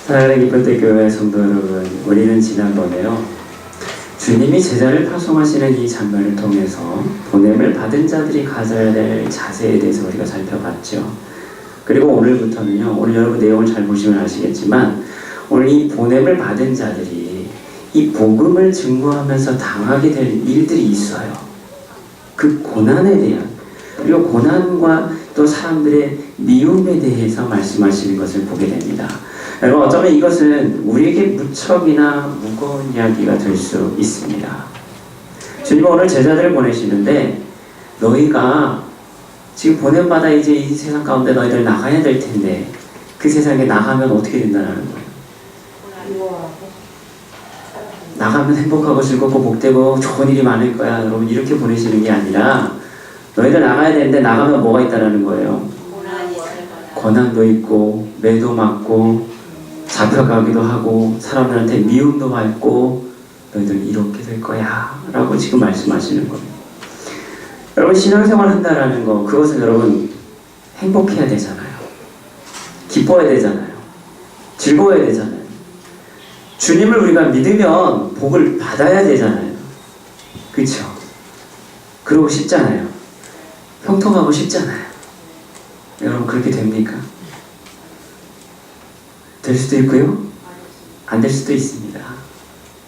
사랑하는 기쁨의 교회 성도 여러분, 우리는 지난번에요, 주님이 제자를 파송하시는 이 장면을 통해서 보냄을 받은 자들이 가져야 될 자세에 대해서 우리가 살펴봤죠. 그리고 오늘부터는요, 오늘 여러분 내용을 잘 보시면 아시겠지만 오늘 이 보냄을 받은 자들이 이 복음을 증거하면서 당하게 될 일들이 있어요. 그 고난에 대한, 그리고 고난과 또 사람들의 미움에 대해서 말씀하시는 것을 보게 됩니다. 여러분, 어쩌면 이것은 우리에게 무척이나 무거운 이야기가 될 수 있습니다. 주님은 오늘 제자들을 보내시는데, 너희가 지금 보냄받아 이제 이 세상 가운데 너희들 나가야 될 텐데, 그 세상에 나가면 어떻게 된다는 거예요? 나가면 행복하고 즐겁고 복되고 좋은 일이 많을 거야. 여러분, 이렇게 보내시는 게 아니라 너희들 나가야 되는데 나가면 뭐가 있다는 거예요? 고난도 있고 매도 맞고 잡혀가기도 하고 사람들한테 미움도 받고 너희들 이렇게 될 거야 라고 지금 말씀하시는 겁니다. 여러분, 신앙생활 한다라는 거, 그것은 여러분 행복해야 되잖아요. 기뻐야 되잖아요. 즐거워야 되잖아요. 주님을 우리가 믿으면 복을 받아야 되잖아요. 그렇죠? 그러고 싶잖아요. 형통하고 싶잖아요. 여러분, 그렇게 됩니까? 될 수도 있고요, 안 될 수도 있습니다.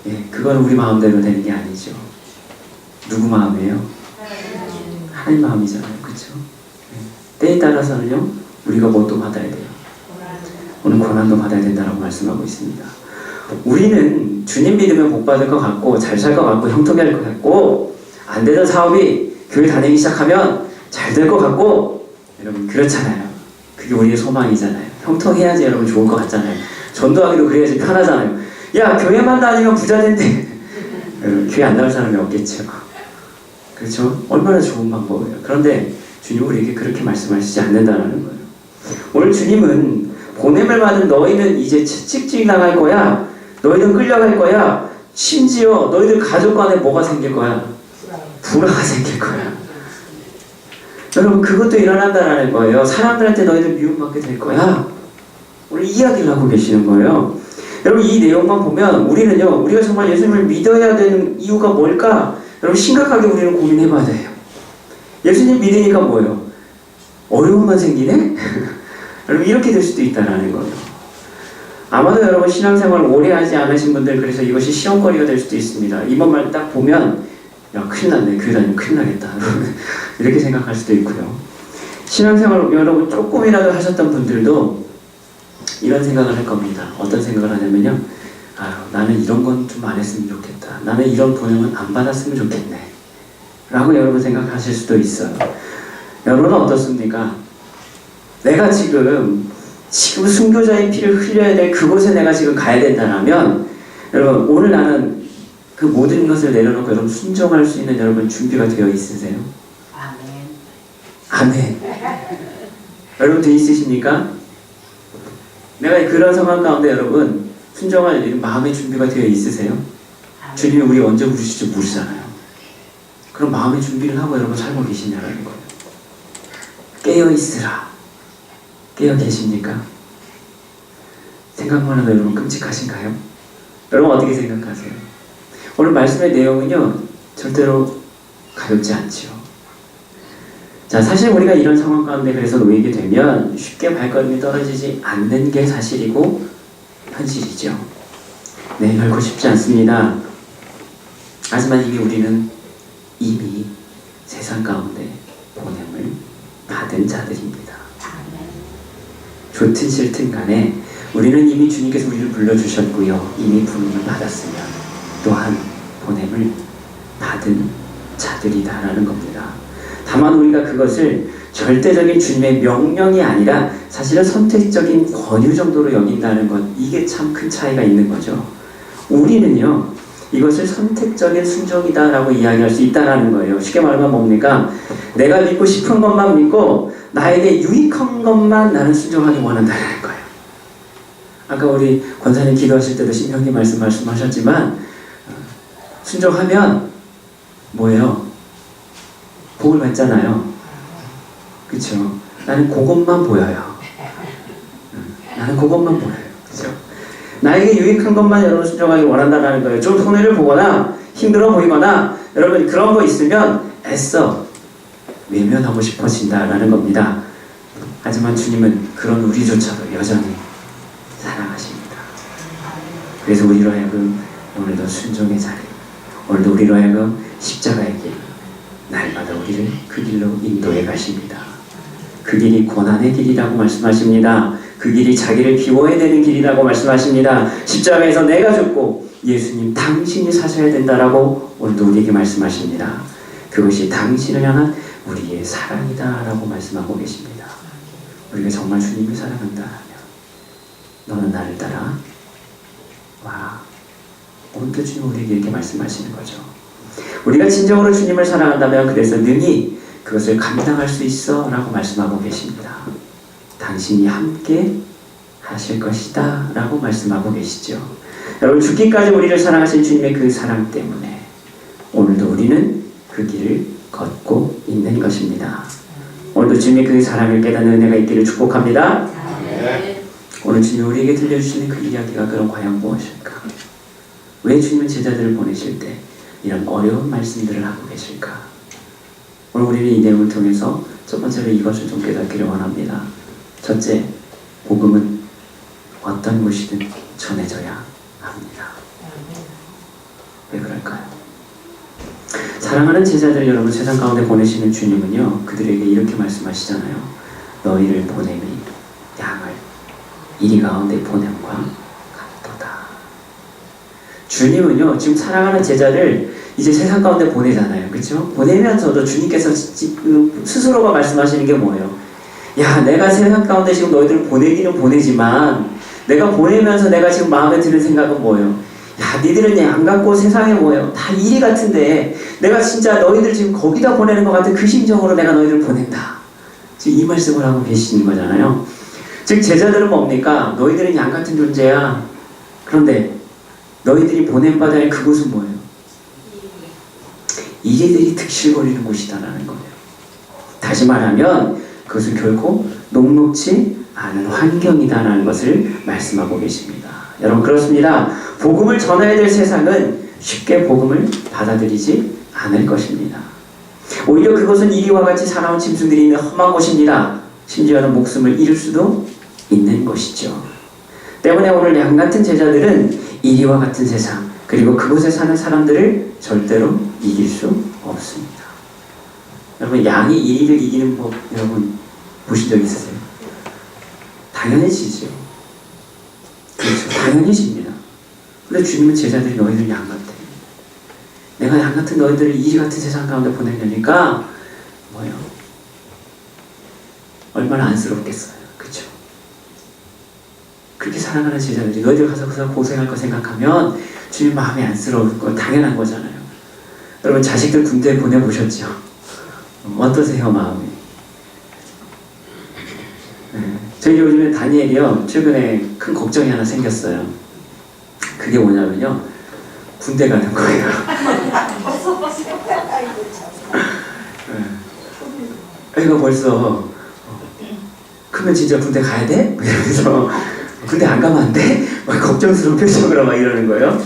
예, 그건 우리 마음대로 되는 게 아니죠. 누구 마음이에요? 하나님 마음이잖아요. 그렇죠? 예, 때에 따라서는요, 우리가 뭣도 받아야 돼요. 오늘 고난도 받아야 된다고 말씀하고 있습니다. 우리는 주님 믿으면 복 받을 것 같고 잘 살 것 같고 형통할 것 같고 안 되던 사업이 교회 다니기 시작하면 잘 될 것 같고, 여러분 그렇잖아요. 그게 우리의 소망이잖아요. 형통해야지 여러분 좋을 것 같잖아요. 전도하기도 그래야지 편하잖아요. 야, 교회만 다니면 부자 된대. 교회 안 나올 사람이 없겠죠. 그렇죠? 얼마나 좋은 방법이에요. 그런데 주님은 우리에게 그렇게 말씀하시지 않는다는 거예요. 오늘 주님은 보냄을 받은 너희는 이제 채찍질 나갈 거야. 너희는 끌려갈 거야. 심지어 너희들 가족 간에 뭐가 생길 거야? 불화가 생길 거야. 여러분, 그것도 일어난다는 거예요. 사람들한테 너희들 미움받게 될 거야. 오늘 이야기를 하고 계시는 거예요. 여러분, 이 내용만 보면 우리는요, 우리가 정말 예수님을 믿어야 되는 이유가 뭘까? 여러분, 심각하게 우리는 고민해봐야 돼요. 예수님 믿으니까 뭐예요? 어려움만 생기네? 여러분, 이렇게 될 수도 있다는 거예요. 아마도 여러분, 신앙생활 오래 하지 않으신 분들, 그래서 이것이 시험거리가 될 수도 있습니다. 이번 말 딱 보면 야, 큰일 났네. 교회 다니면 큰일 나겠다. 이렇게 생각할 수도 있고요. 신앙생활 여러분 조금이라도 하셨던 분들도 이런 생각을 할 겁니다. 어떤 생각을 하냐면요, 나는 이런 건 좀 안 했으면 좋겠다. 나는 이런 보냄은 안 받았으면 좋겠네 라고 여러분 생각하실 수도 있어요. 여러분은 어떻습니까? 내가 지금 순교자의 피를 흘려야 될 그곳에 내가 지금 가야 된다면, 여러분 오늘 나는 그 모든 것을 내려놓고 여러분 순종할 수 있는 여러분 준비가 되어 있으세요? 아멘. 아멘. 여러분 되어 있으십니까? 내가 그런 상황 가운데 여러분 순종할 마음의 준비가 되어 있으세요? 주님이 우리 언제 부르실지 모르잖아요. 그럼 마음의 준비를 하고 여러분 살고 계시냐는 거예요. 깨어 있으라. 깨어 계십니까? 생각만 해도 여러분 끔찍하신가요? 여러분 어떻게 생각하세요? 오늘 말씀의 내용은요, 절대로 가볍지 않죠. 자, 사실 우리가 이런 상황 가운데 그래서 놓이게 되면 쉽게 발걸음이 떨어지지 않는 게 사실이고 현실이죠. 네, 결코 쉽지 않습니다. 하지만 우리는 이미 세상 가운데 보냄을 받은 자들입니다. 좋든 싫든 간에 우리는 이미 주님께서 우리를 불러주셨고요, 이미 부름을 받았으면 또한 보냄을 받은 자들이다라는 겁니다. 다만 우리가 그것을 절대적인 주님의 명령이 아니라 사실은 선택적인 권유 정도로 여긴다는 것, 이게 참 큰 차이가 있는 거죠. 우리는요, 이것을 선택적인 순종이다라고 이야기할 수 있다는 거예요. 쉽게 말하면 뭡니까? 내가 믿고 싶은 것만 믿고 나에게 유익한 것만 나는 순종하기 원한다는 거예요. 아까 우리 권사님 기도하실 때도 신명기 말씀하셨지만 순종하면 뭐예요? 복을 받잖아요. 그렇죠? 나는 그것만 보여요. 나는 그것만 보여요. 그렇죠? 나에게 유익한 것만 여러분 순종하기 원한다는 거예요. 좀 손해를 보거나 힘들어 보이거나 여러분 그런 거 있으면 애써 외면하고 싶어진다라는 겁니다. 하지만 주님은 그런 우리조차도 여전히 사랑하십니다. 그래서 우리로 하여금 오늘도 순종의 자리, 오늘도 우리로 하여금 십자가의 길, 날마다 우리를 그 길로 인도해 가십니다. 그 길이 고난의 길이라고 말씀하십니다. 그 길이 자기를 비워내는 길이라고 말씀하십니다. 십자가에서 내가 죽고 예수님 당신이 사셔야 된다라고 오늘도 우리에게 말씀하십니다. 그것이 당신을 향한 우리의 사랑이다 라고 말씀하고 계십니다. 우리가 정말 주님을 사랑한다면 너는 나를 따라 와. 오늘도 주님 우리에게 이렇게 말씀하시는 거죠. 우리가 진정으로 주님을 사랑한다면 그래서 능히 그것을 감당할 수 있어 라고 말씀하고 계십니다. 당신이 함께 하실 것이다 라고 말씀하고 계시죠. 여러분 죽기까지 우리를 사랑하신 주님의 그 사랑 때문에 오늘도 우리는 그 길을 걷고 있는 것입니다. 오늘도 주님의 그 사랑을 깨닫는 은혜가 있기를 축복합니다. 네. 오늘 주님 우리에게 들려주시는 그 이야기가 그럼 과연 무엇일까? 왜 주님은 제자들을 보내실 때 이런 어려운 말씀들을 하고 계실까? 오늘 우리는 이 내용을 통해서 첫 번째로 이것을 좀 깨닫기를 원합니다. 첫째, 복음은 어떤 곳이든 전해져야 합니다. 왜 그럴까요? 사랑하는 제자들 여러분 세상 가운데 보내시는 주님은요 그들에게 이렇게 말씀하시잖아요. 너희를 보냄이 양을 이리 가운데 보냄과 같도다. 주님은요 지금 사랑하는 제자를 이제 세상 가운데 보내잖아요. 그렇죠? 보내면서도 주님께서 스스로가 말씀하시는 게 뭐예요? 야, 내가 세상 가운데 지금 너희들을 보내기는 보내지만 내가 보내면서 내가 지금 마음에 드는 생각은 뭐예요? 야, 니들은 양 같고 세상에 뭐예요? 다 이리 같은데 내가 진짜 너희들 지금 거기다 보내는 것 같은 그 심정으로 내가 너희들을 보낸다. 지금 이 말씀을 하고 계시는 거잖아요. 즉 제자들은 뭡니까? 너희들은 양 같은 존재야. 그런데 너희들이 보냄받아야 할 그곳은 뭐예요? 이리들이 득실거리는 곳이다라는 거예요. 다시 말하면 그것은 결코 녹록지 않은 환경이다라는 것을 말씀하고 계십니다. 여러분 그렇습니다. 복음을 전해야 될 세상은 쉽게 복음을 받아들이지 않을 것입니다. 오히려 그것은 이리와 같이 살아온 짐승들이 있는 험한 곳입니다. 심지어는 목숨을 잃을 수도 있는 것이죠. 때문에 오늘 양 같은 제자들은 이리와 같은 세상 그리고 그곳에 사는 사람들을 절대로 이길 수 없습니다. 여러분 양이 이리를 이기는 법 여러분 보신 적 있으세요? 당연해지죠. 그렇죠. 당연해집니다. 근데 주님은 제자들이 너희들 양 같아. 내가 양 같은 너희들을 이리 같은 세상 가운데 보내려니까 뭐예요? 얼마나 안쓰럽겠어요. 그렇죠? 그렇게 사랑하는 제자들이 너희들 가서 고생할 거 생각하면 주님 마음이 안쓰러울 건 당연한 거잖아요. 여러분 자식들 군대에 보내보셨죠? 어떠세요 마음이? 네. 저희 요즘에 다니엘이요 최근에 큰 걱정이 하나 생겼어요. 그게 뭐냐면요 군대 가는 거예요. 네. 애가 벌써 크면 진짜 군대 가야 돼? 이러면서 군대 안 가면 안 돼? 막 걱정스러운 표정으로 막 이러는 거예요.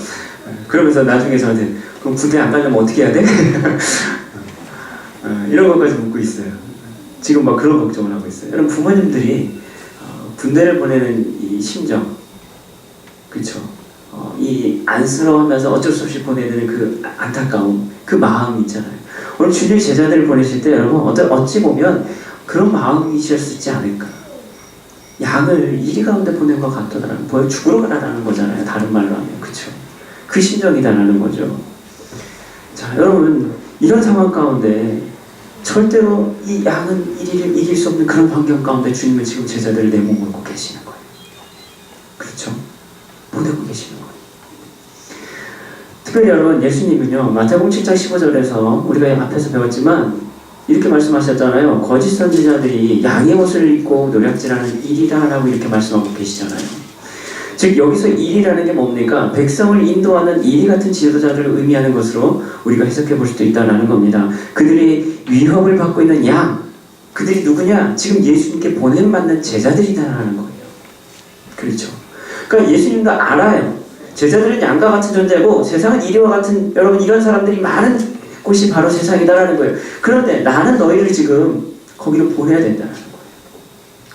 그러면서 나중에 저한테 그럼 군대 안 가려면 어떻게 해야 돼? 이런 것까지 묻고 있어요. 지금 막 그런 걱정을 하고 있어요. 여러분 부모님들이 군대를 보내는 이 심정, 그렇죠? 이 안쓰러워하면서 어쩔 수 없이 보내야 되는 그 안타까움, 그 마음 있잖아요. 오늘 주님 제자들을 보내실 때 여러분 어찌 보면 그런 마음이셨지 않을까? 양을 이리 가운데 보낸 것 같더라고요. 보여 죽으러 가라는 거잖아요. 다른 말로 하면 그렇죠? 그 심정이다라는 거죠. 자, 여러분 이런 상황 가운데 절대로 이 양은 이리를 이길 수 없는 그런 환경 가운데 주님은 지금 제자들을 내몰고 계시는 거예요. 그렇죠? 보내고 계시는 거예요. 특별히 여러분 예수님은요 마태복음 7장 15절에서 우리가 앞에서 배웠지만 이렇게 말씀하셨잖아요. 거짓 선지자들이 양의 옷을 입고 노략질하는 일이라라고 이렇게 말씀하고 계시잖아요. 즉 여기서 일이라는 게 뭡니까? 백성을 인도하는 이리 같은 지도자들을 의미하는 것으로 우리가 해석해 볼 수도 있다는 겁니다. 그들이 위협을 받고 있는 양, 그들이 누구냐? 지금 예수님께 보냄받는 제자들이다라는 거예요. 그렇죠? 그러니까 예수님도 알아요. 제자들은 양과 같은 존재고 세상은 이리와 같은, 여러분 이런 사람들이 많은 곳이 바로 세상이다라는 거예요. 그런데 나는 너희를 지금 거기로 보내야 된다는 거예요.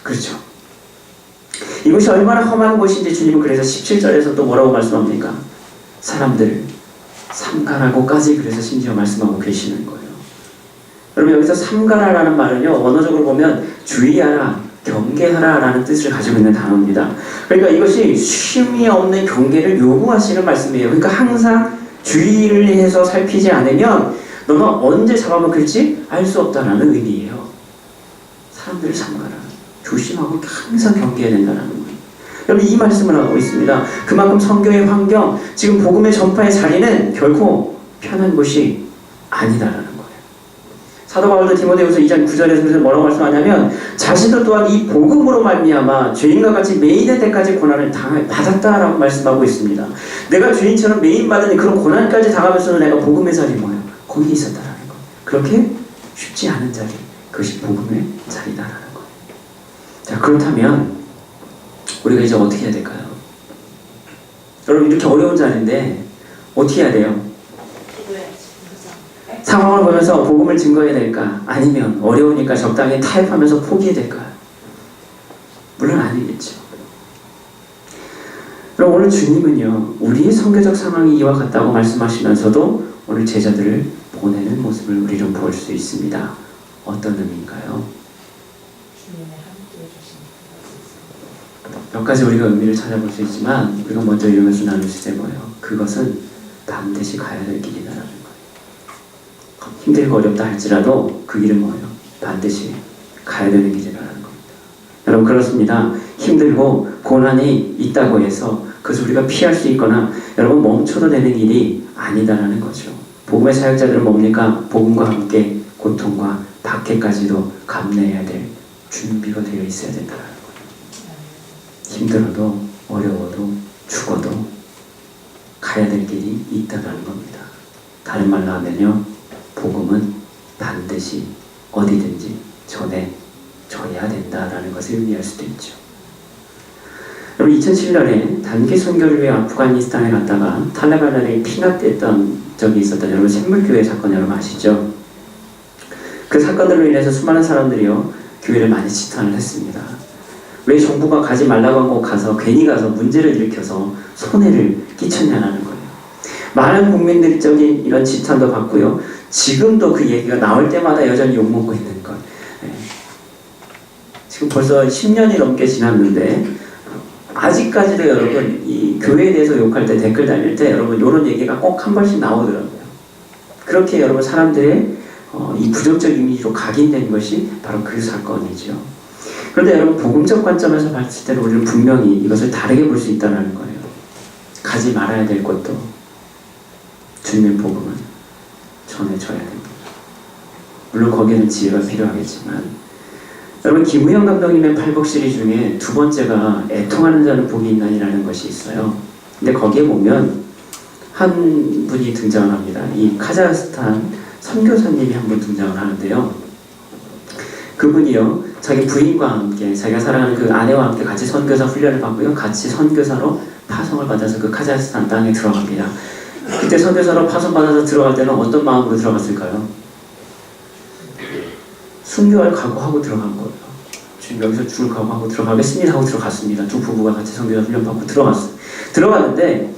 그렇죠? 이곳이 얼마나 험한 곳인지 주님은 그래서 17절에서 또 뭐라고 말씀합니까? 사람들을 삼가라고까지 그래서 심지어 말씀하고 계시는 거예요. 여러분 여기서 삼가라라는 말은요, 언어적으로 보면 주의하라, 경계하라 라는 뜻을 가지고 있는 단어입니다. 그러니까 이것이 쉼이 없는 경계를 요구하시는 말씀이에요. 그러니까 항상 주의를 해서 살피지 않으면 너는 언제 잡아먹힐지 알 수 없다라는 의미예요. 사람들을 삼가라, 조심하고 항상 경계해야 된다는 거예요. 여러분 이 말씀을 하고 있습니다. 그만큼 선교의 환경, 지금 복음의 전파의 자리는 결코 편한 곳이 아니다라는 거예요. 사도 바울도 디모데후서 2장 9절에서 뭐라고 말씀하냐면 자신도 또한 이 복음으로 말미암아 죄인과 같이 매인의 때까지 고난을 받았다라고 말씀하고 있습니다. 내가 죄인처럼 매인받은 그런 고난까지 당하면서도 내가 복음의 자리 뭐예요? 거기 있었다라는 거. 그렇게 쉽지 않은 자리, 그것이 복음의 자리다라는 거예요. 자, 그렇다면 우리가 이제 어떻게 해야 될까요? 여러분 이렇게 어려운 자리인데 어떻게 해야 돼요? 상황을 보면서 복음을 증거해야 될까? 아니면 어려우니까 적당히 타협하면서 포기해야 될까? 물론 아니겠죠. 그럼 오늘 주님은요, 우리의 선교적 상황이 이와 같다고 말씀하시면서도 오늘 제자들을 보내는 모습을 우리는 볼 수 있습니다. 어떤 의미인가요? 몇 가지 우리가 의미를 찾아볼 수 있지만 우리가 먼저 이러면서 나눌 수 있는 거예요. 그것은 반드시 가야 될 길이다라는 거예요. 힘들고 어렵다 할지라도 그 길은 뭐예요? 반드시 가야 되는 길이라는 겁니다. 여러분 그렇습니다. 힘들고 고난이 있다고 해서 그것을 우리가 피할 수 있거나 여러분 멈춰도 되는 일이 아니다라는 거죠. 복음의 사역자들은 뭡니까? 복음과 함께 고통과 박해까지도 감내해야 될 준비가 되어 있어야 된다는 거예요. 힘들어도 어려워도 죽어도 가야 될 길이 있다라는 겁니다. 다른 말로 하면요, 복음은 반드시 어디든지 전해져야 된다라는 것을 의미할 수도 있죠. 여러분 2007년에 단기 선교를 위해 아프가니스탄에 갔다가 탈레반에게 피납됐던 적이 있었던 여러분 샘물교회 사건 여러분 아시죠? 그 사건들로 인해서 수많은 사람들이요 교회를 많이 지탄을 했습니다. 왜 정부가 가지 말라고 한 곳 가서 괜히 가서 문제를 일으켜서 손해를 끼쳤냐는 거예요. 많은 국민들적인 이런 지탄도 받고요. 지금도 그 얘기가 나올 때마다 여전히 욕먹고 있는 것. 네. 지금 벌써 10년이 넘게 지났는데 아직까지도 여러분 이 교회에 대해서 욕할 때 댓글 달릴 때 여러분 이런 얘기가 꼭 한 번씩 나오더라고요. 그렇게 여러분 사람들의 이 부정적 이미지로 각인된 것이 바로 그 사건이죠. 그런데 여러분 복음적 관점에서 봤을 때는 우리는 분명히 이것을 다르게 볼 수 있다는 거예요. 가지 말아야 될 것도 주님의 복음은 전해져야 됩니다. 물론 거기에는 지혜가 필요하겠지만 여러분 김우영 감독님의 팔복 시리즈 중에 두 번째가 애통하는 자는 복이 있나니라는 것이 있어요. 근데 거기에 보면 한 분이 등장을 합니다. 이 카자흐스탄 선교사님이 한 분 등장을 하는데요. 그분이요 자기 부인과 함께 자기가 사랑하는 그 아내와 함께 같이 선교사 훈련을 받고요 같이 선교사로 파송을 받아서 그 카자흐스탄 땅에 들어갑니다. 그때 선교사로 파송받아서 들어갈 때는 어떤 마음으로 들어갔을까요? 순교할 각오하고 들어간 거예요. 지금 여기서 죽을 각오하고 들어가겠습니다 하고 들어갔습니다. 두 부부가 같이 선교사 훈련 받고 들어갔어요. 들어갔는데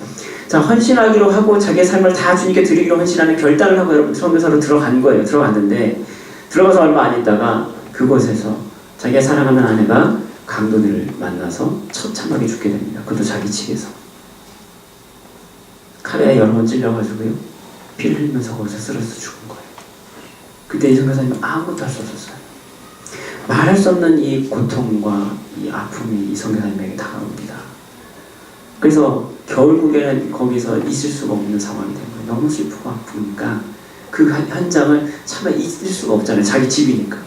자 헌신하기로 하고 자기의 삶을 다 주님께 드리기로 헌신하는 결단을 하고 여러분 선교사로 들어간 거예요. 들어갔는데 들어가서 얼마 안 있다가 그곳에서 자기가 사랑하는 아내가 강도들을 만나서 처참하게 죽게 됩니다. 그것도 자기 집에서. 칼에 여러 번 찔려가지고요. 피를 흘리면서 거기서 쓰러져 죽은 거예요. 그때 이 선교사님은 아무것도 할 수 없었어요. 말할 수 없는 이 고통과 이 아픔이 이 선교사님에게 다가옵니다. 그래서 결국에는 거기서 있을 수가 없는 상황이 된 거예요. 너무 슬프고 아프니까 그 현장을 참아 있을 수가 없잖아요. 자기 집이니까.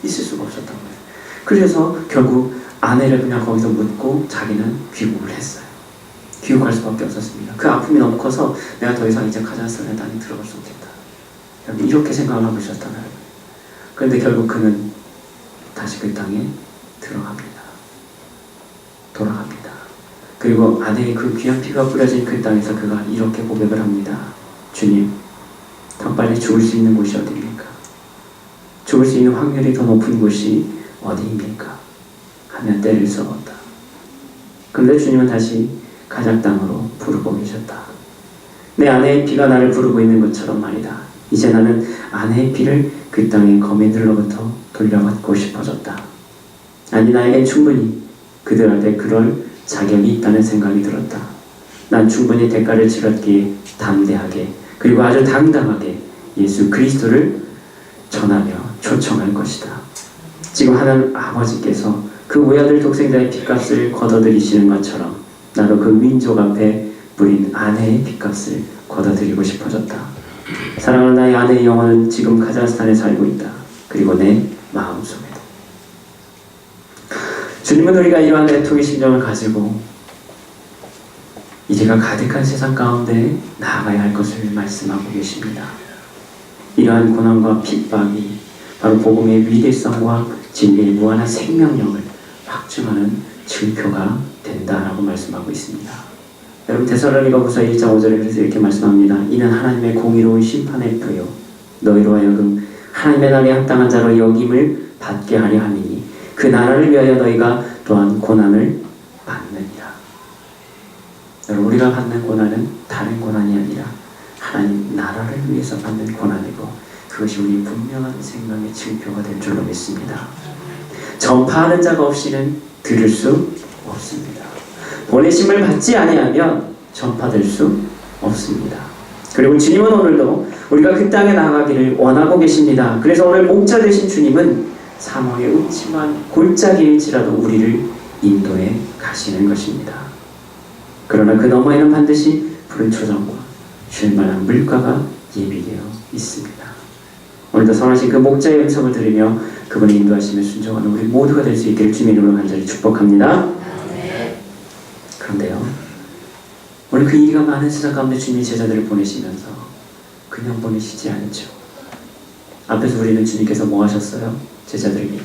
있을 수가 없었던 거예요. 그래서 결국 아내를 그냥 거기서 묻고 자기는 귀국을 했어요. 귀국할 수밖에 없었습니다. 그 아픔이 너무 커서 내가 더 이상 이제 카자흐스탄에 땅에 들어갈 수 없겠다. 이렇게 생각을 하고 있었단 말이에요. 그런데 결국 그는 다시 그 땅에 들어갑니다. 돌아갑니다. 그리고 아내의 그 귀한 피가 뿌려진 그 땅에서 그가 이렇게 고백을 합니다. 주님, 더 빨리 죽을 수 있는 곳이 어디입니까? 죽을 수 있는 확률이 더 높은 곳이 어디입니까? 하며 때를 써었다. 그런데 주님은 다시 가작 땅으로 부르고 계셨다. 내 아내의 피가 나를 부르고 있는 것처럼 말이다. 이제 나는 아내의 피를 그 땅의 거민들로부터 돌려받고 싶어졌다. 아니, 나에겐 충분히 그들한테 그럴 자격이 있다는 생각이 들었다. 난 충분히 대가를 치렀기에 담대하게 그리고 아주 당당하게 예수 그리스도를 전하며 초청할 것이다. 지금 하나님 아버지께서 그 외아들 독생자의 핏값을 걷어들이시는 것처럼 나도 그 민족 앞에 뿌린 아내의 핏값을 걷어들이고 싶어졌다. 사랑하는 나의 아내의 영혼은 지금 카자흐스탄에 살고 있다. 그리고 내 마음속에도. 주님은 우리가 이러한 애통의 심정을 가지고 이제가 가득한 세상 가운데 나아가야 할 것을 말씀하고 계십니다. 이러한 고난과 핍박이 바로 복음의 위대성과 진리의 무한한 생명력을 확증하는 증표가 된다라고 말씀하고 있습니다. 여러분, 데살로니가후서 1장 5절에 그래서 이렇게 말씀합니다. 이는 하나님의 공의로운 심판의 표요 너희로 하여금 하나님의 날에 합당한 자로 여김을 받게 하려 함이니 그 나라를 위하여 너희가 또한 고난을 받느니라. 여러분, 우리가 받는 고난은 다른 고난이 아니라 하나님 나라를 위해서 받는 고난이고 그것이 우리 분명한 생명의 증표가 될 줄로 믿습니다. 전파하는 자가 없이는 들을 수 없습니다. 보내심을 받지 아니하면 전파될 수 없습니다. 그리고 주님은 오늘도 우리가 그 땅에 나가기를 원하고 계십니다. 그래서 오늘 목자 되신 주님은 사망의 음침한 골짜기일지라도 우리를 인도해 가시는 것입니다. 그러나 그 너머에는 반드시 푸른 초장과 쉴만한 물가가 예비되어 있습니다. 오늘도 선하신 그 목자의 음성을 들으며 그분의 인도하심에 순종하는 우리 모두가 될 수 있기를 주님의 이름으로 간절히 축복합니다. 그런데요, 오늘 그 일이가 많은 세상 가운데 주님이 제자들을 보내시면서 그냥 보내시지 않죠. 앞에서 우리는 주님께서 뭐 하셨어요? 제자들에게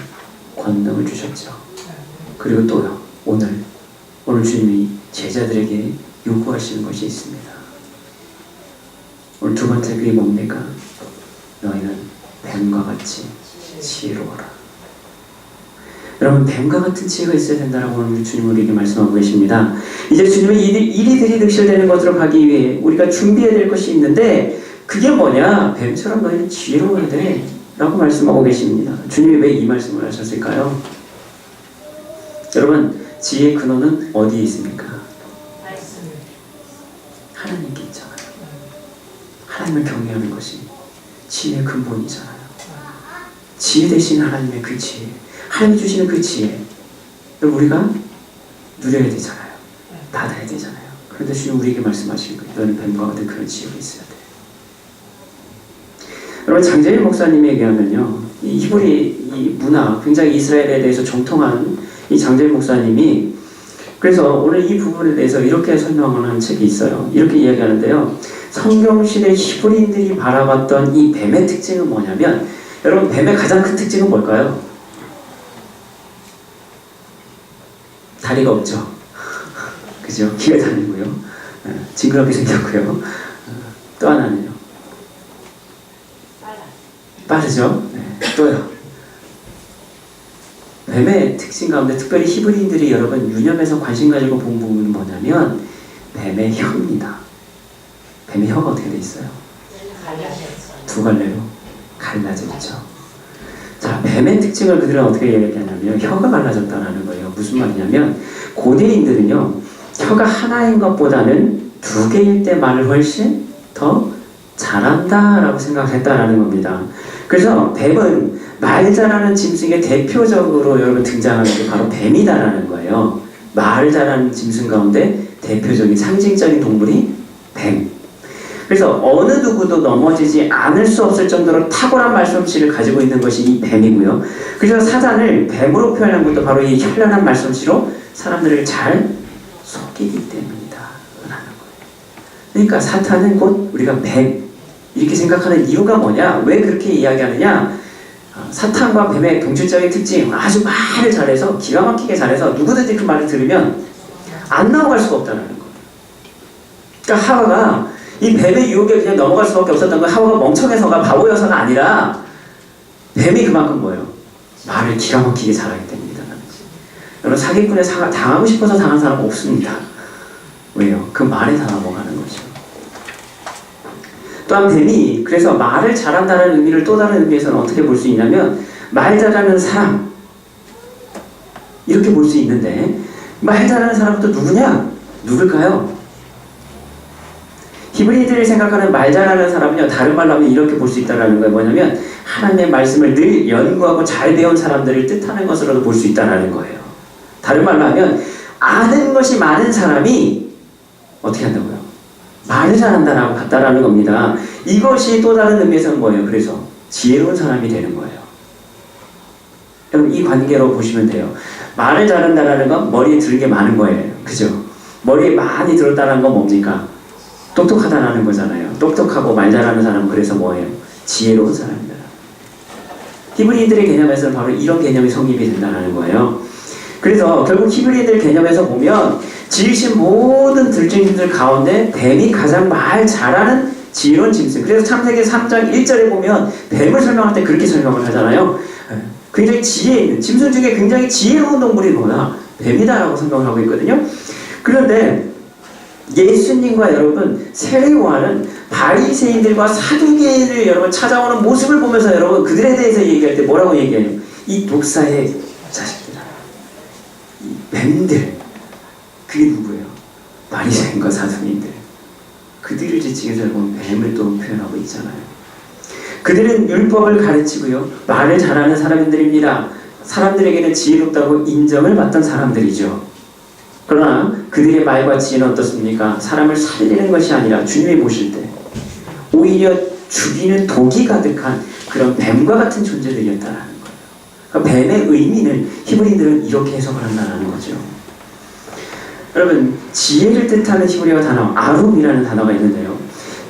권능을 주셨죠. 그리고 또요, 오늘 주님이 제자들에게 요구하시는 것이 있습니다. 오늘 두 번째 그게 뭡니까? 너희는 뱀과 같이 지혜로워라. 여러분, 뱀과 같은 지혜가 있어야 된다라고 오늘 주님 우리에게 말씀하고 계십니다. 이제 주님의 일이들이 득실되는 것으로 가기 위해 우리가 준비해야 될 것이 있는데 그게 뭐냐? 뱀처럼 너희는 지혜로워야 돼 라고 말씀하고 계십니다. 주님이 왜 이 말씀을 하셨을까요? 여러분, 지혜의 근원은 어디에 있습니까? 하나님께 있잖아요. 하나님을 경외하는 것이 지혜의 근본이잖아요. 지혜 대신 하나님의 그 지혜, 하나님이 주시는 그 지혜, 우리가 누려야 되잖아요. 받아야 되잖아요. 그런데 주님 우리에게 말씀하시는 거예요. 너는 뱀과 같은 그런 지혜가 있어야 돼. 여러분, 장재일 목사님에 의하면요, 이 히브리 이 문화, 굉장히 이스라엘에 대해서 정통한 이 장재일 목사님이 그래서 오늘 이 부분에 대해서 이렇게 설명을 한 책이 있어요. 이렇게 이야기하는데요. 성경시대 히브리인들이 바라봤던 이 뱀의 특징은 뭐냐면, 여러분, 뱀의 가장 큰 특징은 뭘까요? 다리가 없죠. 그죠? 기어 다니고요. 징그럽게 생겼고요. 또 하나는요. 빠르죠? 네. 또요. 뱀의 특징 가운데 특별히 히브리인들이 여러분 유념해서 관심 가지고 본 부분은 뭐냐면 뱀의 혀입니다. 뱀의 혀가 어떻게 돼 있어요? 두 갈래로 갈라져 있죠. 자, 뱀의 특징을 그들은 어떻게 얘기하냐면 혀가 갈라졌다는 거예요. 무슨 말이냐면 고대인들은요, 혀가 하나인 것보다는 두 개일 때 말을 훨씬 더 잘한다라고 생각했다라는 겁니다. 그래서 뱀은 말 잘하는 짐승의 대표적으로 여러분 등장하는 게 바로 뱀이다라는 거예요. 말 잘하는 짐승 가운데 대표적인 상징적인 동물이 뱀. 그래서 어느 누구도 넘어지지 않을 수 없을 정도로 탁월한 말솜씨를 가지고 있는 것이 이 뱀이고요. 그래서 사단을 뱀으로 표현한 것도 바로 이 현란한 말솜씨로 사람들을 잘 속이기 때문이다 라는 거예요. 그러니까 사탄은 곧 우리가 뱀 이렇게 생각하는 이유가 뭐냐? 왜 그렇게 이야기하느냐? 사탄과 뱀의 공통적인 특징, 아주 말을 잘해서 기가 막히게 잘해서 누구든지 그 말을 들으면 안 넘어갈 수가 없다는 거예요. 그러니까 하와가 이 뱀의 유혹에 그냥 넘어갈 수밖에 없었던 건 하와가 멍청해서가 바보여서가 아니라 뱀이 그만큼 뭐예요? 말을 기가 막히게 잘하기 때문이다. 여러분 사기꾼에 당하고 싶어서 당한 사람은 없습니다. 왜요? 그 말에 다 넘어가는 거죠. 또한 뱀이 그래서 말을 잘한다는 의미를 또 다른 의미에서는 어떻게 볼 수 있냐면 말 잘하는 사람 이렇게 볼 수 있는데 말 잘하는 사람은 또 누구냐? 누굴까요? 히브리들이 생각하는 말 잘하는 사람은요 다른 말로 하면 이렇게 볼 수 있다는 거예요. 뭐냐면 하나님의 말씀을 늘 연구하고 잘 배운 사람들을 뜻하는 것으로도 볼 수 있다는 거예요. 다른 말로 하면 아는 것이 많은 사람이 어떻게 한다고요? 말을 잘한다라고 같다라는 겁니다. 이것이 또 다른 의미에서는 뭐예요? 그래서 지혜로운 사람이 되는 거예요. 여러분 이 관계로 보시면 돼요. 말을 잘한다라는 건 머리에 들은 게 많은 거예요. 그죠? 머리에 많이 들었다는 건 뭡니까? 똑똑하다라는 거잖아요. 똑똑하고 말 잘하는 사람은 그래서 뭐예요? 지혜로운 사람이다. 히브리인들의 개념에서는 바로 이런 개념이 성립이 된다는 거예요. 그래서 결국 히브리인들 개념에서 보면 지으신 모든 들짐승들 가운데 뱀이 가장 말 잘하는 지혜로운 짐승. 그래서 창세기 3장 1절에 보면 뱀을 설명할 때 그렇게 설명을 하잖아요. 굉장히 지혜 있는 짐승 중에 굉장히 지혜로운 동물이 뭐다? 뱀이다라고 설명을 하고 있거든요. 그런데 예수님과 여러분 세례요한은 바리새인들과 사두개인을 여러분 찾아오는 모습을 보면서 여러분 그들에 대해서 얘기할 때 뭐라고 얘기해요? 이 독사의 자식들아, 이 뱀들, 그게 누구예요? 바리새인과 사두개인들. 그들을 지칭해서 여러분 뱀을 또 표현하고 있잖아요. 그들은 율법을 가르치고요 말을 잘하는 사람들입니다. 사람들에게는 지혜롭다고 인정을 받던 사람들이죠. 그러나 그들의 말과 지혜는 어떻습니까? 사람을 살리는 것이 아니라 주님이 보실 때 오히려 죽이는 독이 가득한 그런 뱀과 같은 존재들이었다는 거예요. 그러니까 뱀의 의미는 히브리인들은 이렇게 해석을 한다는 거죠. 여러분 지혜를 뜻하는 히브리어 단어 아룸이라는 단어가 있는데요.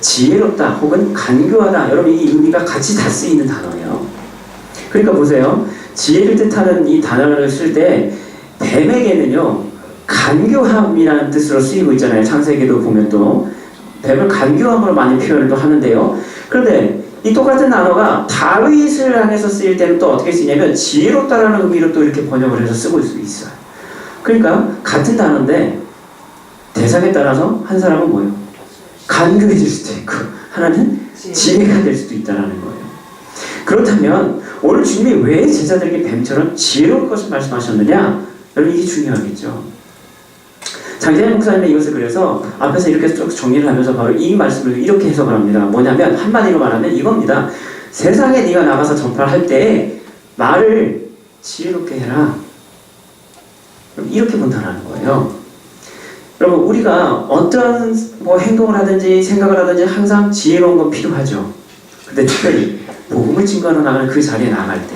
지혜롭다 혹은 간교하다 여러분 이 의미가 같이 다 쓰이는 단어예요. 그러니까 보세요. 지혜를 뜻하는 이 단어를 쓸 때 뱀에게는요 간교함이라는 뜻으로 쓰이고 있잖아요. 창세기도 보면 또 뱀을 간교함으로 많이 표현을 또 하는데요. 그런데 이 똑같은 단어가 다윗을 향해서 쓰일 때는 또 어떻게 쓰냐면 지혜롭다라는 의미로 또 이렇게 번역을 해서 쓰고 있어요. 그러니까 같은 단어인데 대상에 따라서 한 사람은 뭐예요? 간교해질 수도 있고 하나는 지혜가 될 수도 있다는 거예요. 그렇다면 오늘 주님이 왜 제자들에게 뱀처럼 지혜로운 것을 말씀하셨느냐? 여러분 이게 중요하겠죠. 장재현 목사님은 이것을 그래서 앞에서 이렇게 쭉 정리를 하면서 바로 이 말씀을 이렇게 해석을 합니다. 뭐냐면 한마디로 말하면 이겁니다. 세상에 네가 나가서 전파를 할 때 말을 지혜롭게 해라. 이렇게 본다는 거예요. 여러분 우리가 어떤 행동을 하든지 생각을 하든지 항상 지혜로운 건 필요하죠. 근데 특별히 복음을 증거하러 나가는 그 자리에 나갈 때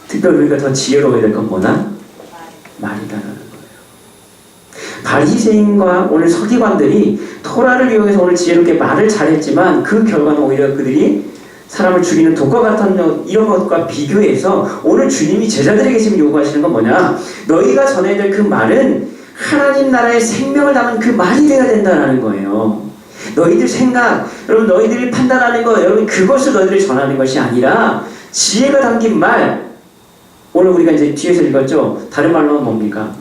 특별히 우리가 더 지혜로워야 될 건 뭐다? 말이다라는 거예요. 바리새인과 오늘 서기관들이 토라를 이용해서 오늘 지혜롭게 말을 잘했지만 그 결과는 오히려 그들이 사람을 죽이는 독과 같은 이런 것과 비교해서 오늘 주님이 제자들에게 지금 요구하시는 건 뭐냐? 너희가 전해야 될 그 말은 하나님 나라의 생명을 담은 그 말이 되어야 된다는 거예요. 너희들 생각, 여러분 너희들이 판단하는 거, 여러분 그것을 너희들이 전하는 것이 아니라 지혜가 담긴 말. 오늘 우리가 이제 뒤에서 읽었죠. 다른 말로는 뭡니까?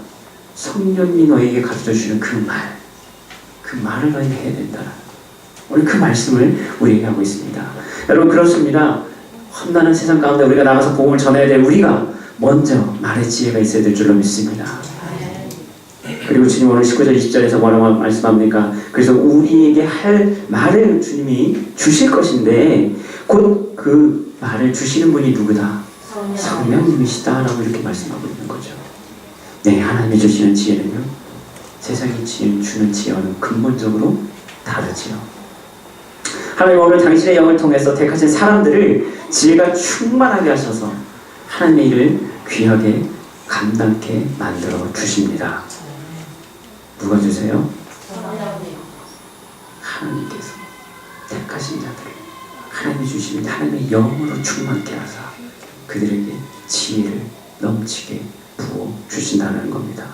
성령이 너희에게 가르쳐 주시는 그 말, 그 말을 너희가 해야 된다. 오늘 그 말씀을 우리에게 하고 있습니다. 여러분 그렇습니다. 험난한 세상 가운데 우리가 나가서 복음을 전해야 될 우리가 먼저 말의 지혜가 있어야 될 줄로 믿습니다. 그리고 주님 오늘 19절 20절에서 뭐라고 말씀합니까? 그래서 우리에게 할 말을 주님이 주실 것인데 곧 그 말을 주시는 분이 누구다? 성령님이시다 라고 이렇게 말씀하고 있는 거죠. 네, 하나님이 주시는 지혜는요 세상이 주는 지혜와는 근본적으로 다르지요. 하나님 오늘 당신의 영을 통해서 택하신 사람들을 지혜가 충만하게 하셔서 하나님의 일을 귀하게 감당케 만들어 주십니다. 누가 주세요? 하나님께서 택하신 자들을 하나님이 주시는 하나님의 영으로 충만케 하사 그들에게 지혜를 넘치게 부어 주신다는 겁니다.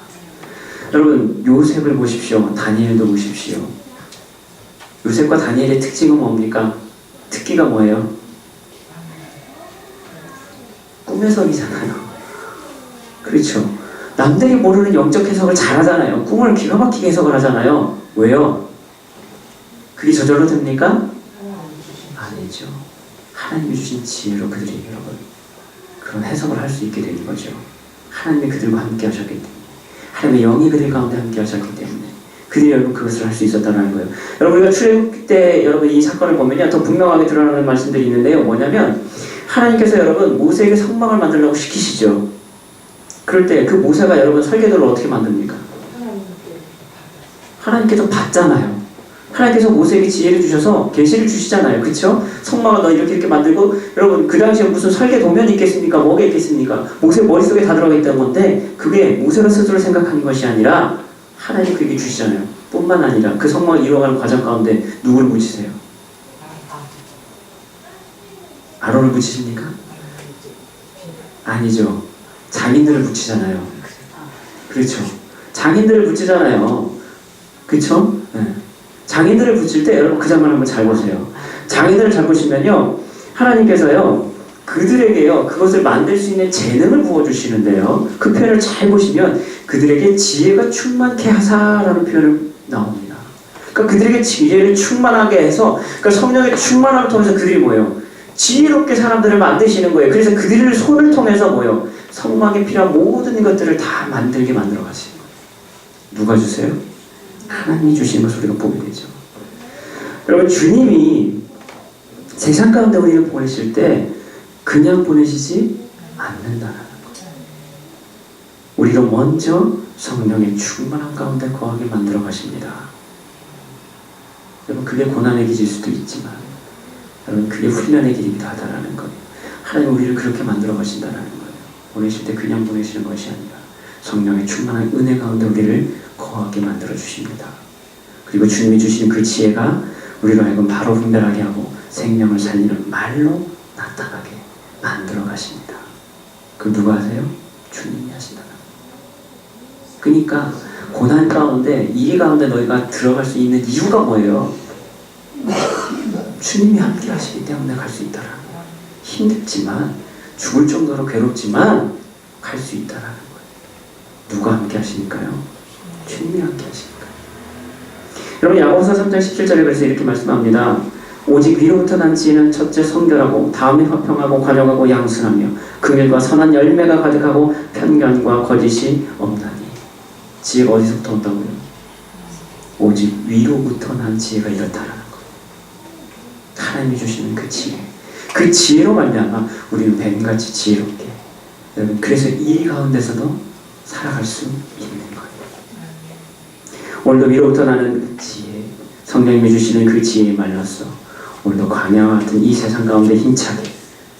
여러분 요셉을 보십시오. 다니엘도 보십시오. 요셉과 다니엘의 특징은 뭡니까? 특기가 뭐예요? 꿈 해석이잖아요. 그렇죠. 남들이 모르는 영적 해석을 잘하잖아요. 꿈을 기가 막히게 해석을 하잖아요. 왜요? 그게 저절로 됩니까? 아니죠. 하나님이 주신 지혜로 그들이 여러분 그런 해석을 할 수 있게 되는 거죠. 하나님이 그들과 함께 하셨기 때문에, 하나님의 영이 그들 가운데 함께 하셨기 때문에 그들이 여러분 그것을 할 수 있었다는 거예요. 여러분 우리가 출애굽 때 여러분 이 사건을 보면요 더 분명하게 드러나는 말씀들이 있는데요. 뭐냐면 하나님께서 여러분 모세에게 성막을 만들라고 시키시죠. 그럴 때 그 모세가 여러분 설계도를 어떻게 만듭니까? 하나님께서 봤잖아요. 하나님께서 모세에게 지혜를 주셔서 계시를 주시잖아요. 그렇죠? 성막을 너 이렇게 만들고, 여러분 그 당시에 무슨 설계 도면이 있겠습니까? 뭐가 있겠습니까? 모세 머릿속에 다 들어가 있던 건데 그게 모세가 스스로 생각하는 것이 아니라 하나님 그에게 주시잖아요. 뿐만 아니라 그 성막을 이루어가는 과정 가운데 누구를 붙이세요? 아론을 붙이십니까? 아니죠. 장인들을 붙이잖아요. 그렇죠. 장인들을 붙이잖아요. 그렇죠? 네. 장인들을 붙일 때 여러분 그 장면 한번 잘 보세요. 장인들을 잘 보시면요 하나님께서요 그들에게요 그것을 만들 수 있는 재능을 부어주시는데요 그 표현을 잘 보시면 그들에게 지혜가 충만케 하사라는 표현을 나옵니다. 그러니까 그들에게 지혜를 충만하게 해서, 그러니까 성령의 충만함을 통해서 그들이 뭐예요? 지혜롭게 사람들을 만드시는 거예요. 그래서 그들의 손을 통해서 뭐예요? 성막에 필요한 모든 것들을 다 만들게 만들어 가시는 거예요. 누가 주세요? 하나님이 주시는 것을 우리가 보게 되죠. 여러분 주님이 세상 가운데 우리를 보내실 때 그냥 보내시지 않는다는 거예요. 우리가 먼저 성령의 충만한 가운데 거하게 만들어 가십니다. 여러분 그게 고난의 길일 수도 있지만 여러분 그게 훈련의 길이기도 하다라는 거예요. 하나님 우리를 그렇게 만들어 가신다는 거예요. 보내실 때 그냥 보내시는 것이 아니라 성령의 충만한 은혜 가운데 우리를 거하게 만들어 주십니다. 그리고 주님이 주신 그 지혜가 우리로 하여금 바로 분별하게 하고 생명을 살리는 말로 나타나게 만들어 가십니다. 그 누가 하세요? 주님이 하신다. 그러니까 고난 가운데 이 가운데 너희가 들어갈 수 있는 이유가 뭐예요? 주님이 함께 하시기 때문에 갈 수 있다라는 거예요. 힘들지만 죽을 정도로 괴롭지만 갈 수 있다라는 거예요. 누가 함께 하시니까요? 주님이 함께 하시니까요. 여러분 야고보서 3장 17절에 그래서 이렇게 말씀합니다. 오직 위로부터 난 지혜는 첫째 성결하고 다음에 화평하고 관용하고 양순하며 긍휼과 선한 열매가 가득하고 편견과 거짓이 없나니. 지혜가 어디서부터 온다고요? 오직 위로부터 난 지혜가 이렇다라는 거예요. 하나님이 주시는 그 지혜, 그 지혜로 말미암아 우리는 뱀같이 지혜롭게, 여러분 그래서 이 가운데서도 살아갈 수 있는 거예요. 오늘도 위로부터 나는 그 지혜, 성령님이 주시는 그 지혜에 말려서 오늘도 광야와 같은 이 세상 가운데 힘차게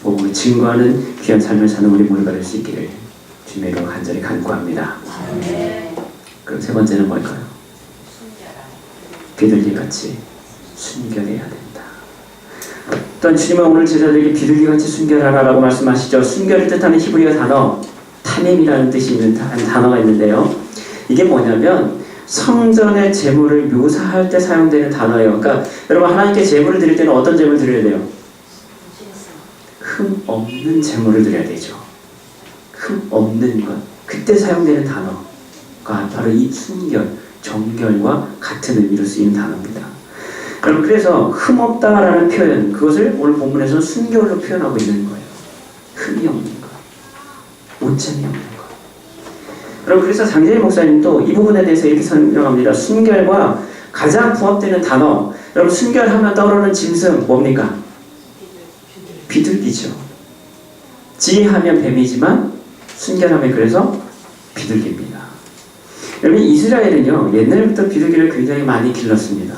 복음을 증거하는 귀한 삶을 사는 우리 모두가 될 수 있기를 주님의 이름으로 간절히 간구합니다. 그럼 세 번째는 뭘까요? 비둘기같이 순결해야 된다. 또한 주님은 오늘 제자들에게 비둘기같이 순결하라라고 말씀하시죠. 순결을 뜻하는 히브리어 단어 타밈이라는 뜻이 있는 단어가 있는데요. 이게 뭐냐면 성전의 제물을 묘사할 때 사용되는 단어예요. 그러니까 여러분 하나님께 제물을 드릴 때는 어떤 제물을 드려야 돼요? 흠 없는 제물을 드려야 되죠. 흠 없는 것. 그때 사용되는 단어가 바로 이 순결, 정결과 같은 의미로 쓰이는 단어입니다. 여러분 그래서 흠 없다라는 표현, 그것을 오늘 본문에서 순결로 표현하고 있는 거예요. 흠이 없는 것, 오점이 없는 것. 여러분 그래서 장재희 목사님도 이 부분에 대해서 이렇게 설명합니다. 순결과 가장 부합되는 단어, 여러분 순결하면 떠오르는 짐승 뭡니까? 비둘기죠. 지혜하면 뱀이지만 순결하면 그래서 비둘기입니다. 여러분 이스라엘은요 옛날부터 비둘기를 굉장히 많이 길렀습니다.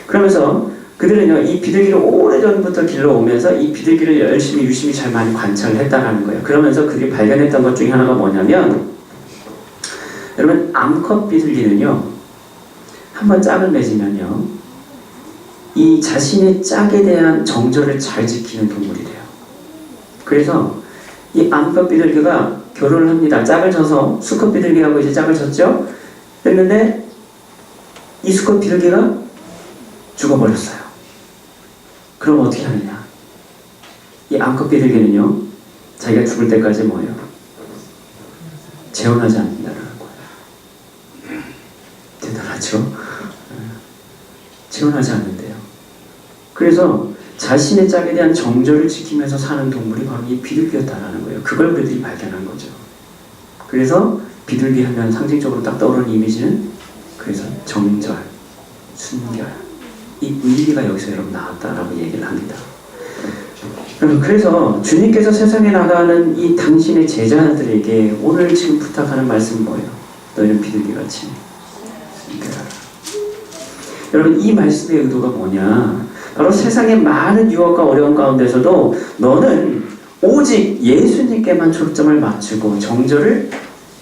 그러면서 그들은요 이 비둘기를 오래전부터 길러오면서 이 비둘기를 열심히 유심히 잘 많이 관찰을 했다는 거예요. 그러면서 그들이 발견했던 것 중에 하나가 뭐냐면, 여러분 암컷 비둘기는요 한번 짝을 맺으면요 이 자신의 짝에 대한 정절을 잘 지키는 동물이래요. 그래서 이 암컷 비둘기가 결혼을 합니다. 짝을 져서 수컷 비둘기하고 이제 짝을 졌죠. 했는데 이 수컷 비둘기가 죽어버렸어요. 그럼 어떻게 하느냐? 이 암컷 비둘기는요, 자기가 죽을 때까지 뭐예요? 재혼하지 않는다는 거예요. 대단하죠? 재혼하지 않는데요. 그래서 자신의 짝에 대한 정절을 지키면서 사는 동물이 바로 이 비둘기였다라는 거예요. 그걸 우리들이 발견한 거죠. 그래서 비둘기 하면 상징적으로 딱 떠오르는 이미지는, 그래서 정절, 순결, 이 의리가 여기서 여러분 나왔다라고 얘기를 합니다. 그래서 주님께서 세상에 나가는 이 당신의 제자들에게 오늘 지금 부탁하는 말씀은 뭐예요? 너희는 비둘기같이 순결하라. 여러분, 이 말씀의 의도가 뭐냐? 바로 세상의 많은 유혹과 어려움 가운데서도 너는 오직 예수님께만 초점을 맞추고 정절을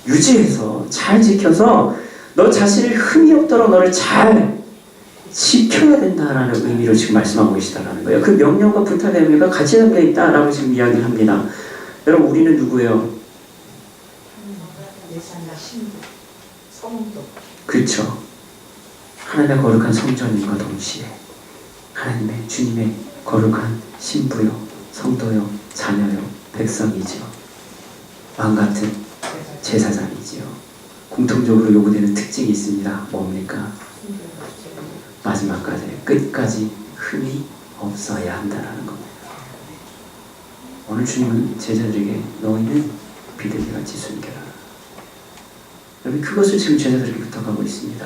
유지해서 잘 지켜서 너 자신을 흠이 없도록 너를 잘 지켜야 된다라는 의미로 지금 말씀하고 계시다라는 거예요. 그 명령과 부탁의 의미가 같이 담겨 있다라고 지금 이야기를 합니다. 여러분, 우리는 누구예요? 그렇죠. 하나님의 거룩한 성전님과 동시에 하나님의 주님의 거룩한 신부요, 성도요, 자녀요, 백성이지요. 왕같은 제사장이지요. 공통적으로 요구되는 특징이 있습니다. 뭡니까? 마지막까지, 끝까지 흠이 없어야 한다는 겁니다. 오늘 주님은 제자들에게 너희는 비둘기같이 순결하라. 여러분, 그것을 지금 제자들에게 부탁하고 있습니다.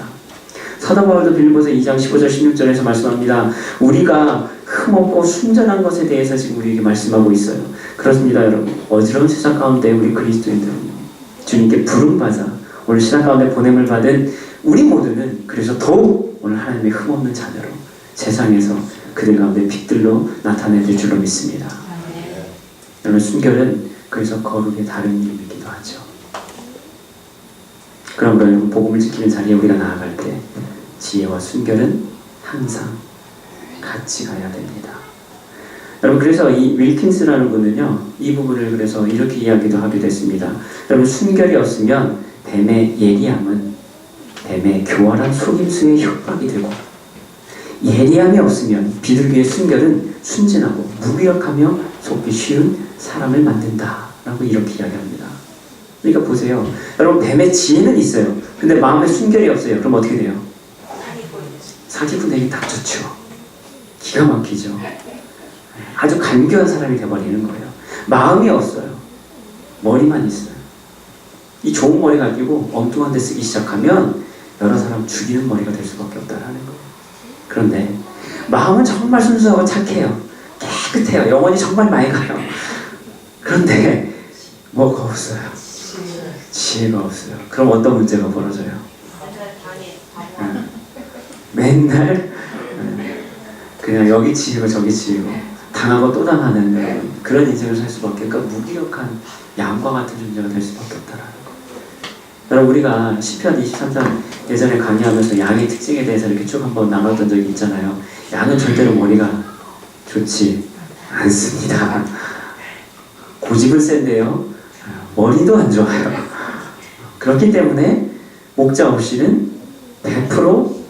사도 바울도 빌립보서 2장 15절 16절에서 말씀합니다. 우리가 흠없고 순전한 것에 대해서 지금 우리에게 말씀하고 있어요. 그렇습니다, 여러분. 어지러운 세상 가운데 우리 그리스도인들은 주님께 부름받아 오늘 세상 가운데 보냄을 받은 우리 모두는 그래서 더욱 오늘 하나님의 흠없는 자녀로 세상에서 그들 가운데 빛들로 나타내줄 줄로 믿습니다. 여러분, 순결은 그래서 거룩의 다른 이름이기도 하죠. 그러므로 여러분, 복음을 지키는 자리에 우리가 나아갈 때 지혜와 순결은 항상 같이 가야 됩니다. 여러분, 그래서 이 윌킨스라는 분은요, 이 부분을 그래서 이렇게 이야기도 하기도 했습니다. 여러분, 순결이 없으면 뱀의 예리함은 뱀의 교활한 속임수에 협박이 되고, 예리함이 없으면 비둘기의 순결은 순진하고 무기력하며 속기 쉬운 사람을 만든다라고 이렇게 이야기합니다. 그러니까 보세요. 여러분, 뱀의 지혜는 있어요. 근데 마음에 순결이 없어요. 그럼 어떻게 돼요? 사기꾼에게 딱 좋죠. 기가 막히죠. 아주 간교한 사람이 되어버리는 거예요. 마음이 없어요. 머리만 있어요. 이 좋은 머리 가지고 엉뚱한 데 쓰기 시작하면 여러 사람 죽이는 머리가 될 수밖에 없다는 거예요. 그런데 마음은 정말 순수하고 착해요. 깨끗해요. 영혼이 정말 맑아요. 그런데 뭐가 없어요? 지혜가 없어요. 그럼 어떤 문제가 벌어져요? 맨날 그냥 여기 치이고 저기 치이고 당하고 또 당하는 그런 인생을 살 수밖에, 그러니까 무기력한 양과 같은 존재가 될 수밖에 없다라는 거. 여러분, 우리가 시편 23장 예전에 강의하면서 양의 특징에 대해서 이렇게 쭉 한번 나눴던 적이 있잖아요. 양은 절대로 머리가 좋지 않습니다. 고집은 센데요, 머리도 안 좋아요. 그렇기 때문에 목자 없이는 100%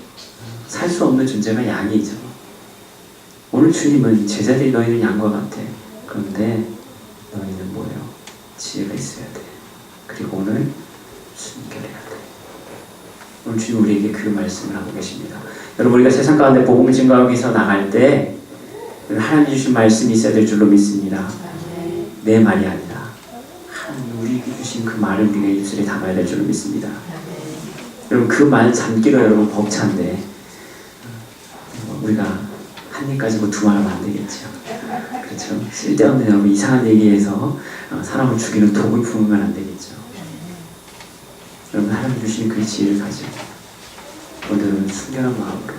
살 수 없는 존재가 양이죠. 오늘 주님은 제자들이 너희는 양과 같아. 그런데 너희는 뭐예요? 지혜가 있어야 돼. 그리고 오늘 순결해야 돼. 오늘 주님 우리에게 그 말씀을 하고 계십니다. 여러분, 우리가 세상 가운데 복음을 증거하기 위해서 나갈 때 하나님 주신 말씀이 있어야 될 줄로 믿습니다. 내 말이 아니라 하나님 우리에게 주신 그 말을 우리가 입술에 담아야 될 줄로 믿습니다. 여러분, 그 말 담기가 여러분 벅찬데 우리가 한 입 가지고 두 말 하면 안 되겠죠. 그렇죠? 쓸데없는 여러분 이상한 얘기에서 사람을 죽이는 독을 품으면 안 되겠죠. 여러분, 하나님 주신 그 지혜를 가지고 오늘은 순결한 마음으로,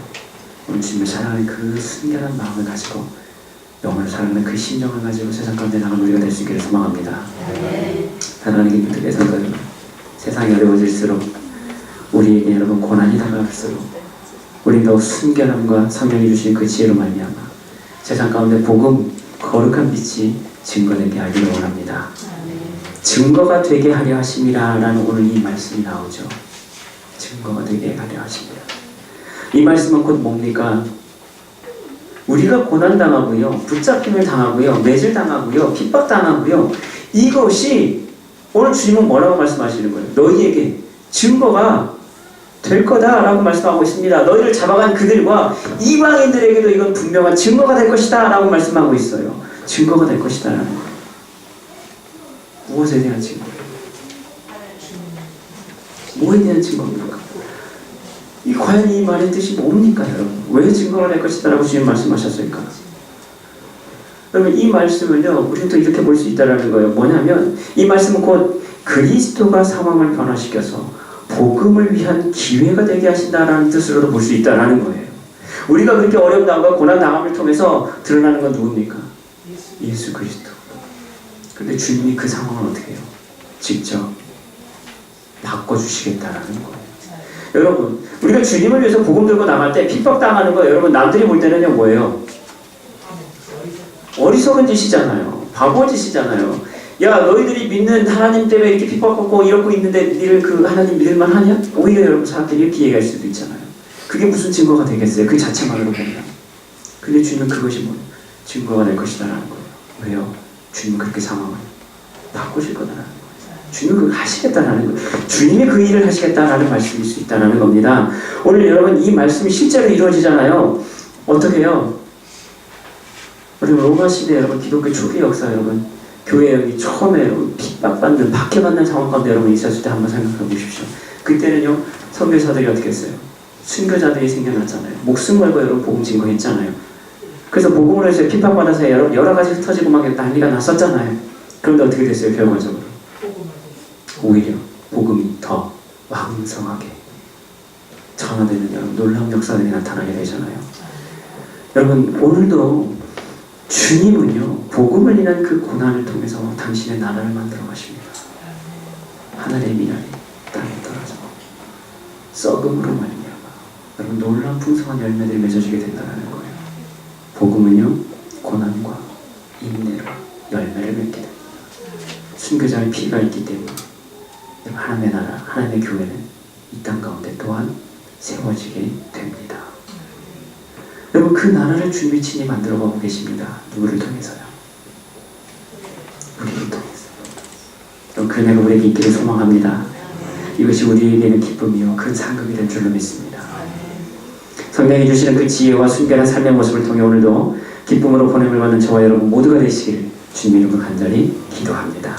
오늘 주님을 사랑하는 그 순결한 마음을 가지고 영혼을 사랑하는 그 심정을 가지고 세상 가운데 나가는 우리가 될 수 있기를 소망합니다. 하나님 기쁘게서는 세상이 어려워질수록 우리에게 여러분 고난이 다가갈수록 우리 더욱 순결함과 성령이 주신 그 지혜로 말미암아 세상 가운데 복음, 거룩한 빛이 증거되게 하기를 원합니다. 증거가 되게 하려 하심이라 라는 오늘 이 말씀이 나오죠. 증거가 되게 하려 하십니다. 이 말씀은 곧 뭡니까? 우리가 고난당하고요, 붙잡힘을 당하고요, 매질당하고요, 핍박당하고요, 이것이 오늘 주님은 뭐라고 말씀하시는 거예요? 너희에게 증거가 될 거다라고 말씀하고 있습니다. 너희를 잡아간 그들과 이방인들에게도 이건 분명한 증거가 될 것이다 라고 말씀하고 있어요. 증거가 될 것이다 라는 거예요. 무엇에 대한 증거예요? 뭐에 대한 증거입니까? 과연 이 말의 뜻이 뭡니까 여러분? 왜 증거가 될 것이다 라고 주님 말씀하셨을까? 여러분 이 말씀을요 우리는 또 이렇게 볼 수 있다는 거예요. 뭐냐면 이 말씀은 곧 그리스도가 상황을 변화시켜서 복음을 위한 기회가 되게 하신다라는 뜻으로도 볼 수 있다는 거예요. 우리가 그렇게 어려움 당과 고난 당함을 통해서 드러나는 건 누굽니까? 예수 그리스도. 그런데 주님이 그 상황을 어떻게 해요? 직접 바꿔주시겠다라는 거예요. 여러분 우리가 주님을 위해서 복음 들고 나갈 때 핍박당하는 거 여러분 남들이 볼 때는요 뭐예요? 어리석은 짓이잖아요. 바보 짓이잖아요. 야 너희들이 믿는 하나님 때문에 이렇게 핍박받고 이러고 있는데 니를 그 하나님 믿을만 하냐? 오히려 여러분 사람들이 이렇게 얘기할 수도 있잖아요. 그게 무슨 증거가 되겠어요? 그 자체만으로 보면. 근데 주님은 그것이 뭐 증거가 될 것이다라는 거예요. 왜요? 주님은 그렇게 상황을 바꾸실 거다라는 거예요. 주님은 그걸 하시겠다라는 거예요. 주님이 그 일을 하시겠다라는 말씀일 수 있다는 겁니다. 오늘 여러분 이 말씀이 실제로 이루어지잖아요. 어떻게 해요? 여러분 로마 시대 여러분 기독교 초기 역사 여러분 교회 여기 처음에 여러분 핍박받는 박해받는 상황 가운데 여러분 있었을 때 한번 생각해 보십시오. 그때는요 선교사들이 어떻게 했어요? 순교자들이 생겨났잖아요. 목숨 걸고 여러분 복음 증거했잖아요. 그래서 복음으로 해서 핍박받아서 여러분 여러 가지 흩어지고 막 난리가 났었잖아요. 그런데 어떻게 됐어요? 결과적으로 오히려 복음이 더 왕성하게 전화되는 여러분 놀라운 역사들이 나타나게 되잖아요. 여러분 오늘도 주님은요 복음을 인한 그 고난을 통해서 당신의 나라를 만들어 가십니다. 하늘의 미랄이 땅에 떨어져 썩음으로 말미암아 여러분 놀라운 풍성한 열매들이 맺어지게 된다는 거예요. 복음은요 고난과 인내로 열매를 맺게 됩니다. 순교자의 피가 있기 때문에 하나님의 나라, 하나님의 교회는 이 땅 가운데 또한 세워지게 됩니다. 여러분 그 나라를 주님이 친히 만들어가고 계십니다. 누구를 통해서요? 우리를 통해서. 그 은혜가 우리에게 있기를 소망합니다. 이것이 우리에게는 기쁨이요 큰 상급이 될 줄로 믿습니다. 성령이 주시는 그 지혜와 순결한 삶의 모습을 통해 오늘도 기쁨으로 보냄을 받는 저와 여러분 모두가 되시길 주님 이름으로 간절히 기도합니다.